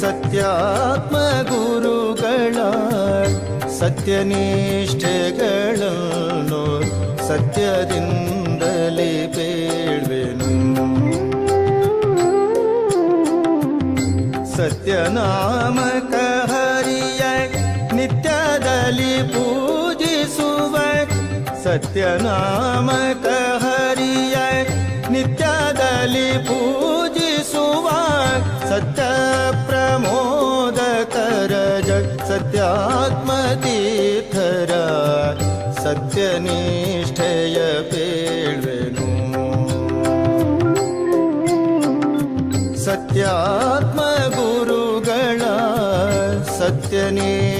ಸತ್ಯಾತ್ಮ ಗುರುಗಳ ಸತ್ಯನಿಷ್ಠೆಗಳನ್ನು ಸತ್ಯದಿಂದಲೇ ಬೇಳ್ವೆನು. ಸತ್ಯನಾಮಕ ಹರಿಯ ನಿತ್ಯದಲ್ಲಿ ಪೂಜಿಸುವ ಸತ್ಯನಾಮಕ ಹರಿಯ ನಿತ್ಯದಲ್ಲಿ ಪೂಜಿಸುವ ಸತ್ಯ ಪ್ರಮೋದಕರ ಸತ್ಯಾತ್ಮ ತೀರ್ಥರ ಸತ್ಯನಿಷ್ಠೆಯ ಬೇಳ್ವೆನು. ಸತ್ಯಾತ್ಮ ಗುರುಗಳ ಸತ್ಯನಿಷ್ಠೆಯ